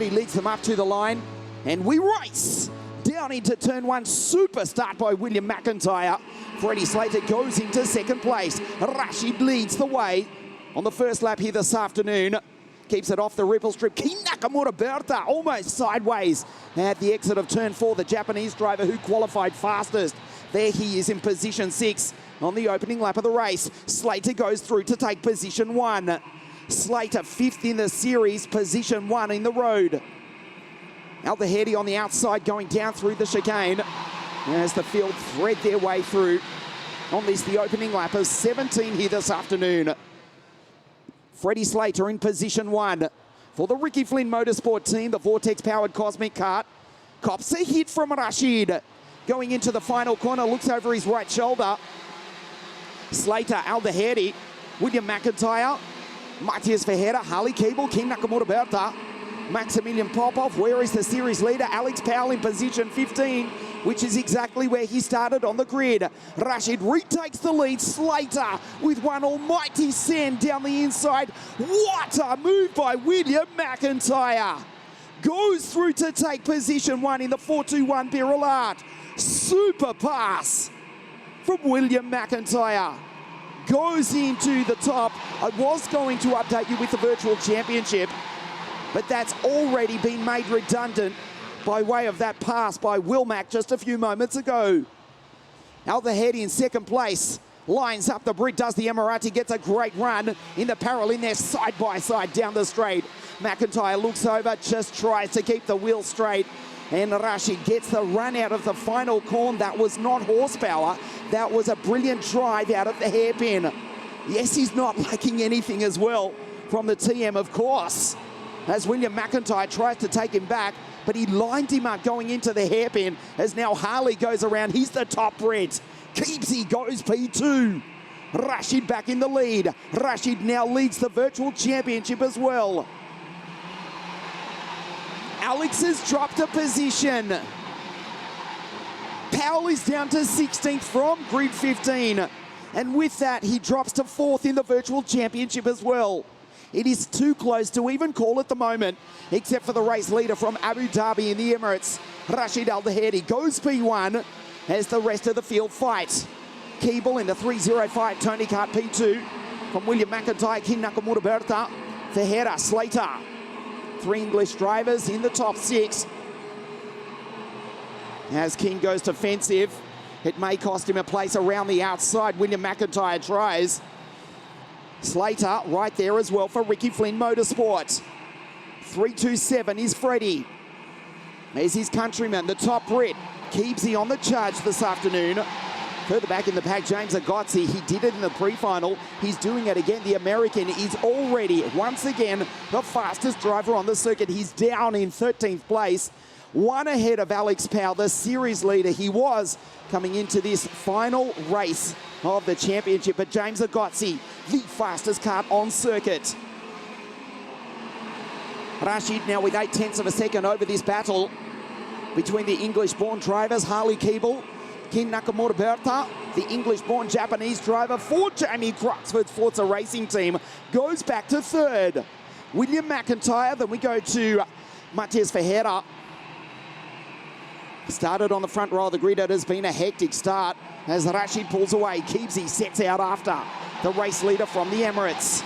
He leads them up to the line, and we race down into turn one. Super start by William McIntyre. Freddie Slater goes into second place. Rashid leads the way on the first lap here this afternoon. Keeps it off the ripple strip. Ki Nakamura Berta almost sideways at the exit of turn four. The Japanese driver who qualified fastest. There he is in position 6 on the opening lap of the race. Slater goes through to take position 1. Slater 5th in the series, position 1 in the road. Aldahedi on the outside going down through the chicane as the field thread their way through on this, the opening lap of 17 here this afternoon. Freddie Slater in position 1 for the Ricky Flynn Motorsport team, the Vortex-powered Cosmic Kart. Cops a hit from Rashid. Going into the final corner, looks over his right shoulder. Slater, Aldahedi, William McIntyre, Matthias Verheerder, Harley Keeble, Kim Nakamura Berta, Maximilian Popov. Where is the series leader? Alex Powell in position 15, which is exactly where he started on the grid. Rashid retakes the lead. Slater with one almighty send down the inside. What a move by William McIntyre. Goes through to take position 1 in the 421 Birrell Art. Super pass from William McIntyre. Goes into the top. I was going to update you with the virtual championship, but that's already been made redundant by way of that pass by Will Mack just a few moments ago. Aldahedi in second place. Lines up the Brit, does the Emirati, gets a great run in the parallel in there, side by side down the straight. McIntyre looks over, just tries to keep the wheel straight. And Rashid gets the run out of the final corner. That was not horsepower. That was a brilliant drive out of the hairpin. Yes, he's not lacking anything as well from the TM, of course, as William McIntyre tries to take him back, but he lined him up going into the hairpin as now Harley goes around. He's the top Brit. Keepsy goes P2. Rashid back in the lead. Rashid now leads the virtual championship as well. Alex has dropped a position. Powell is down to 16th from grid 15. And with that, he drops to 4th in the virtual championship as well. It is too close to even call at the moment, except for the race leader from Abu Dhabi in the Emirates. Rashid Aldahedi goes P1 as the rest of the field fight. Keeble in the 305 Tony Kart P2 from William McIntyre, King Nakamura Berta, Verheerder, Slater. 3 English drivers in the top 6. As King goes defensive, it may cost him a place around the outside. William McIntyre tries. Slater right there as well for Ricky Flynn Motorsport. 327 is Freddie. There's his countryman, the top Brit. Keepsy on the charge this afternoon. Further back in the pack, James Agozzi. He did it in the pre-final. He's doing it again. The American is already, once again, the fastest driver on the circuit. He's down in 13th place. 1 ahead of Alex Powell, the series leader he was coming into this final race of the championship. But James Agozzi, the fastest kart on circuit. Rashid now with 0.8 of a second over this battle between the English-born drivers, Harley Keeble, King Nakamura Berta, the English-born Japanese driver for Jamie Cruxford's Forza Racing team, goes back to 3rd. William McIntyre, then we go to Matthias Verheerder. Started on the front row of the grid. It has been a hectic start as Rashid pulls away. Keepsy sets out after the race leader from the Emirates.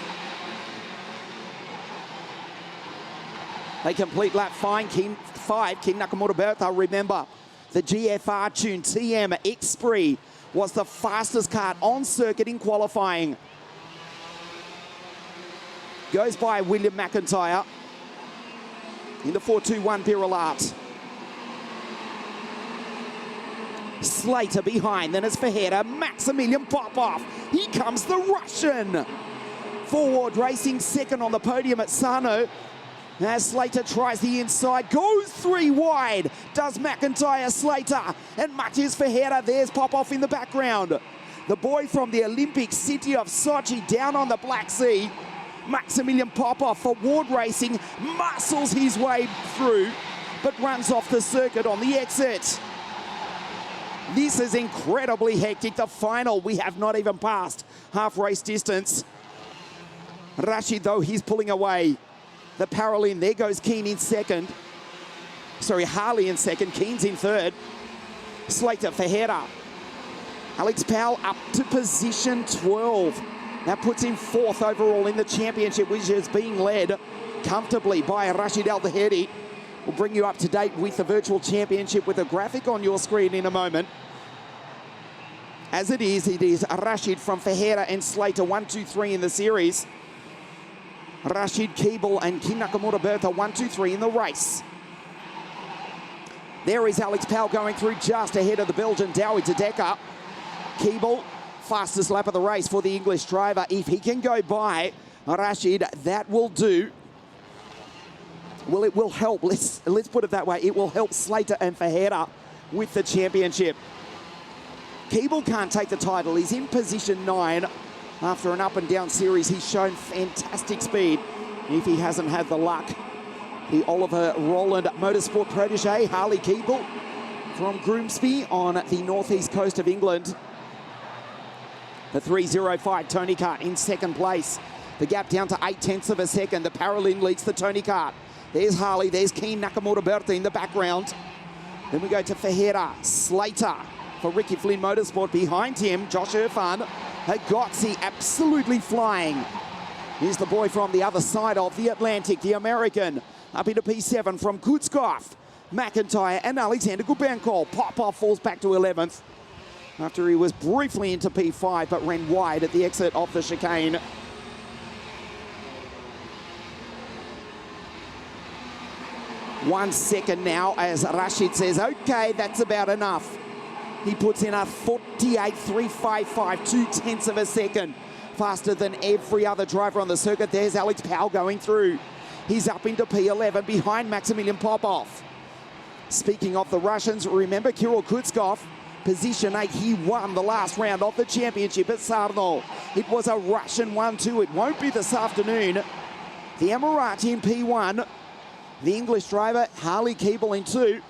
They complete lap 5, King Nakamura Berta. Remember, the GFR tune TM X-Spree was the fastest kart on circuit in qualifying. Goes by William McIntyre in the 421 Birrell Art. Slater behind, then it's Verheerder, Maximilian Popov. Here comes the Russian. Forward Racing second on the podium at Sano. As Slater tries the inside, goes 3 wide. Does McIntyre, Slater, and Matthias Verheerder. There's Popov in the background. The boy from the Olympic city of Sochi down on the Black Sea. Maximilian Popov for Ward Racing muscles his way through, but runs off the circuit on the exit. This is incredibly hectic. The final, we have not even passed half race distance. Rashid, though, he's pulling away. the parallel in. There goes Keen in second. Sorry, Harley in second. Keen's in third. Slater Ferreira. Alex Powell up to position 12. That puts him fourth overall in the championship, which is being led comfortably by Rashid Al-Dahedi. We'll bring you up to date with the virtual championship with a graphic on your screen in a moment. As it is Rashid from Ferreira and Slater, 1, 2, 3 in the series. Rashid, Keeble and King Nakamura Bertha, 1, 2, 3 in the race. There is Alex Powell going through just ahead of the Belgian Douwe de Decker. Keeble, fastest lap of the race for the English driver. If he can go by Rashid, that will do. Well, it will help. Let's put it that way. It will help Slater and Ferreira with the championship. Keeble can't take the title. He's in position 9. After an up and down series, he's shown fantastic speed. If he hasn't had the luck, the Oliver Rowland Motorsport protege, Harley Keeble from Grimsby on the northeast coast of England. The 3:05 Tony Kart in second place. The gap down to 0.8 of a second. The parallel leads the Tony Kart. There's Harley, there's Keen Nakamura Bertha in the background. Then we go to Ferreira, Slater for Ricky Flynn Motorsport. Behind him, Josh Irfan, Hagotzi absolutely flying. Here's the boy from the other side of the Atlantic, the American, up into P7 from Kutzkoff, McIntyre and Alexander Gubenkov. Popov falls back to 11th after he was briefly into P5 but ran wide at the exit of the chicane. One second now as Rashid says, okay, that's about enough. He puts in a 48.355, 0.2 of a second. Faster than every other driver on the circuit. There's Alex Powell going through. He's up into P11 behind Maximilian Popov. Speaking of the Russians, remember Kirill Kutzkoff, position 8. He won the last round of the championship at Sarno. It was a Russian 1-2. It won't be this afternoon. The Emirati in P1. The English driver, Harley Keeble in 2.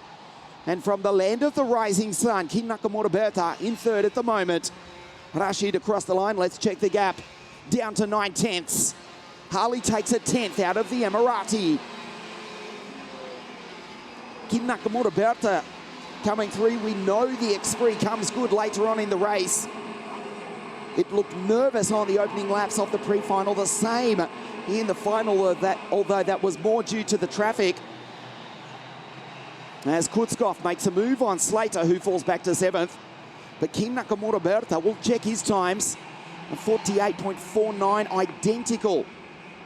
And from the land of the rising sun, King Nakamura Bertha in 3rd at the moment. Rashid across the line. Let's check the gap. Down to 9/10. Harley takes a 10th out of the Emirati. King Nakamura Bertha coming through. We know the X3 comes good later on in the race. It looked nervous on the opening laps of the pre-final. The same in the final of that, although that was more due to the traffic. As Kutzkoff makes a move on Slater, who falls back to 7th. But King Nakamura Bertha will check his times. A 48.49, identical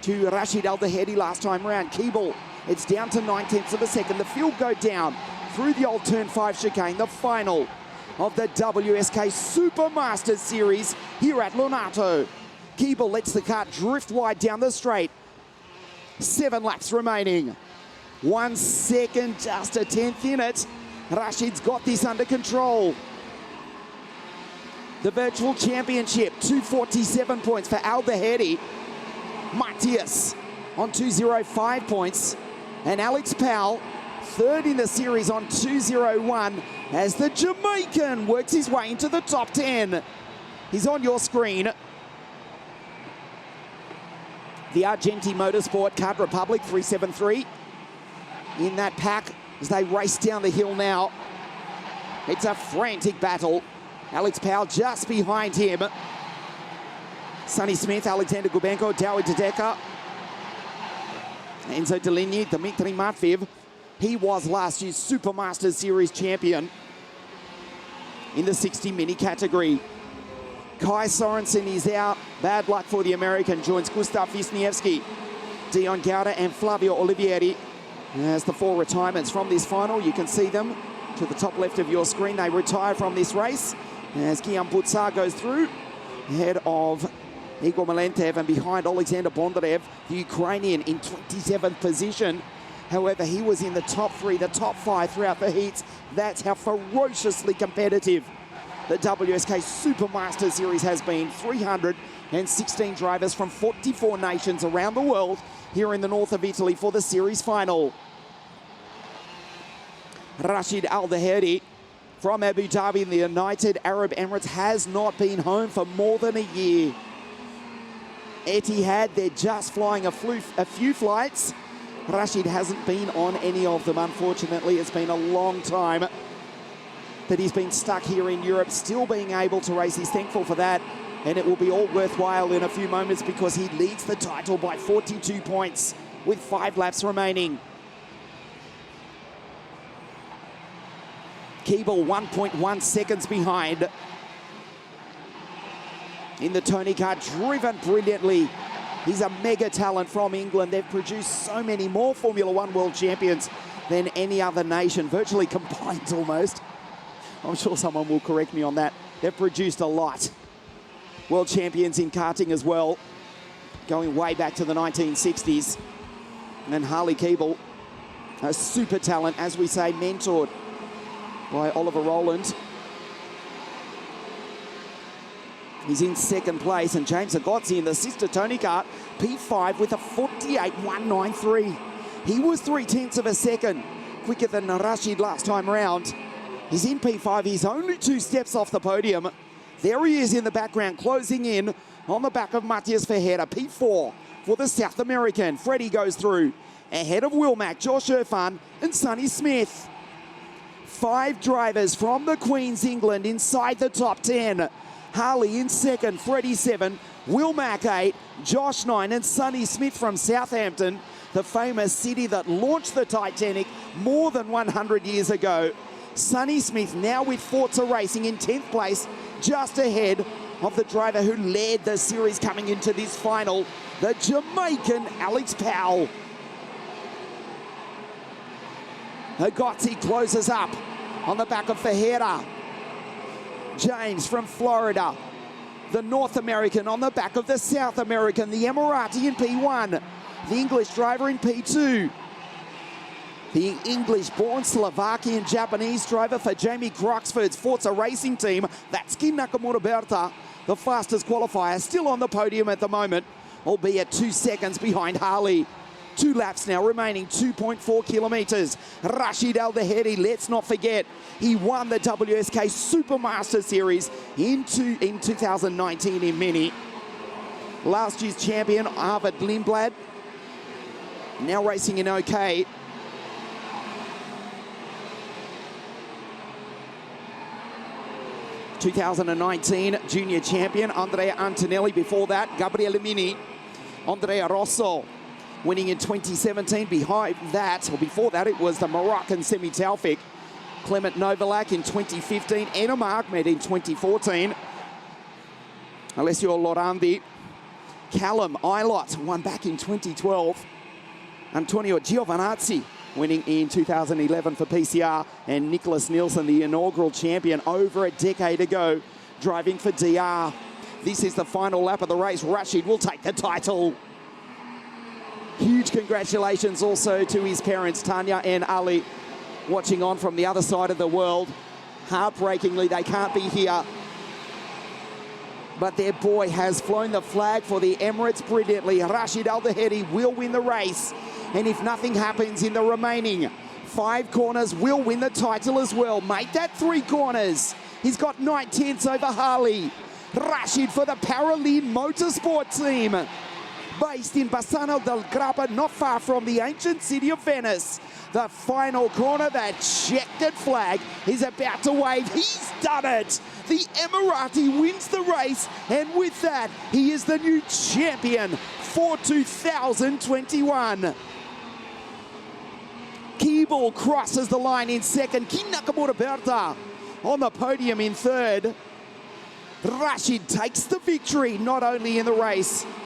to Rashid Al-Dahedi last time round. Keeble, it's down to 9/10 of a second. The field go down through the old Turn 5 chicane, the final of the WSK Supermasters Series here at Lonato. Keeble lets the kart drift wide down the straight. 7 laps remaining. 1 second, just a 10th in it. Rashid's got this under control. The virtual championship, 247 points for Al-Dahedi. Matthias on 205 points. And Alex Powell, 3rd in the series on 201 as the Jamaican works his way into the top 10. He's on your screen. The Argenti Motorsport Kart Republic 373 in that pack as they race down the hill now. It's a frantic battle. Alex Powell just behind him. Sonny Smith, Alexander Gubenko, Douwe de Decker, Enzo Deligny, Dmitry Matveev. He was last year's Supermasters Series champion in the 60 mini category. Kai Sorensen is out. Bad luck for the American. Joins Gustav Wisniewski, Dion Garda and Flavio Olivieri. As the 4 retirements from this final, you can see them to the top left of your screen. They retire from this race as Guillaume Boutsar goes through ahead of Igor Malentev and behind Alexander Bondarev, the Ukrainian, in 27th position. However, he was in the top 3, the top 5 throughout the heats. That's how ferociously competitive the WSK Supermaster Series has been. 316 drivers from 44 nations around the world here in the north of Italy for the series final. Rashid Al-Dahedi from Abu Dhabi in the United Arab Emirates has not been home for more than a year. Etihad, they're just flying a few flights Rashid hasn't been on any of them, unfortunately. It's been a long time that he's been stuck here in Europe, still being able to race. He's thankful for that, and it will be all worthwhile in a few moments because he leads the title by 42 points with 5 laps remaining. Keeble 1.1 seconds behind in the Tony car, driven brilliantly. He's a mega talent from England. They've produced so many more Formula One world champions than any other nation, virtually combined almost. I'm sure someone will correct me on that. They've produced a lot. World champions in karting as well, going way back to the 1960s. And then Harley Keeble, a super talent, as we say, mentored by Oliver Rowland. He's in second place, and James Agozzi in the sister Tony kart, P5 with a 48.193. He was 0.3 of a second quicker than Rashid last time round. He's in P5, he's only 2 steps off the podium. There he is in the background, closing in on the back of Matias Ferreira. P4 for the South American. Freddie goes through, ahead of Wilmack, Josh Irfan, and Sonny Smith. 5 drivers from the Queen's England inside the top 10. Harley in second, Freddie 7, Wilmack 8, Josh 9, and Sonny Smith from Southampton, the famous city that launched the Titanic more than 100 years ago. Sonny Smith now with Forza Racing in 10th place, just ahead of the driver who led the series coming into this final, the Jamaican Alex Powell. Agozzi closes up on the back of Ferreira. James from Florida, the North American on the back of the South American, the Emirati in P1, the English driver in P2. The English-born Slovakian Japanese driver for Jamie Croxford's Forza Racing team, that's Kin Nakamura Berta, the fastest qualifier, still on the podium at the moment, albeit 2 seconds behind Harley. 2 laps now remaining, 2.4 kilometres. Rashid Al Daheri, let's not forget, he won the WSK Supermaster Series in 2019 in Mini. Last year's champion, Arvid Lindblad, now racing in OK. (2019) junior champion, Andrea Antonelli. Before that, Gabriele Mini, Andrea Rosso, winning in 2017. Behind that, or before that, it was the Moroccan Semi Taufik, Clement Novalak in 2015, Enam Ahmed in 2014, Alessio Lorandi, Callum Ilott won back in 2012, Antonio Giovinazzi winning in 2011 for PCR, and Nicholas Nielsen, the inaugural champion over a decade ago, driving for DR. This is the final lap of the race. Rashid will take the title. Huge congratulations also to his parents, Tanya and Ali, watching on from the other side of the world. Heartbreakingly, they can't be here, but their boy has flown the flag for the Emirates brilliantly. Rashid Al Daheri will win the race, and if nothing happens in the remaining 5 corners, will win the title as well. Make that 3 corners. He's got 9/10 over Harley. Rashid for the Paralin Motorsport team, based in Bassano del Grappa, not far from the ancient city of Venice. The final corner, that checkered flag is about to wave. He's done it. The Emirati wins the race, and with that, he is the new champion for 2021. Keeble crosses the line in second. Kin Nakamura Berta on the podium in third. Rashid takes the victory, not only in the race,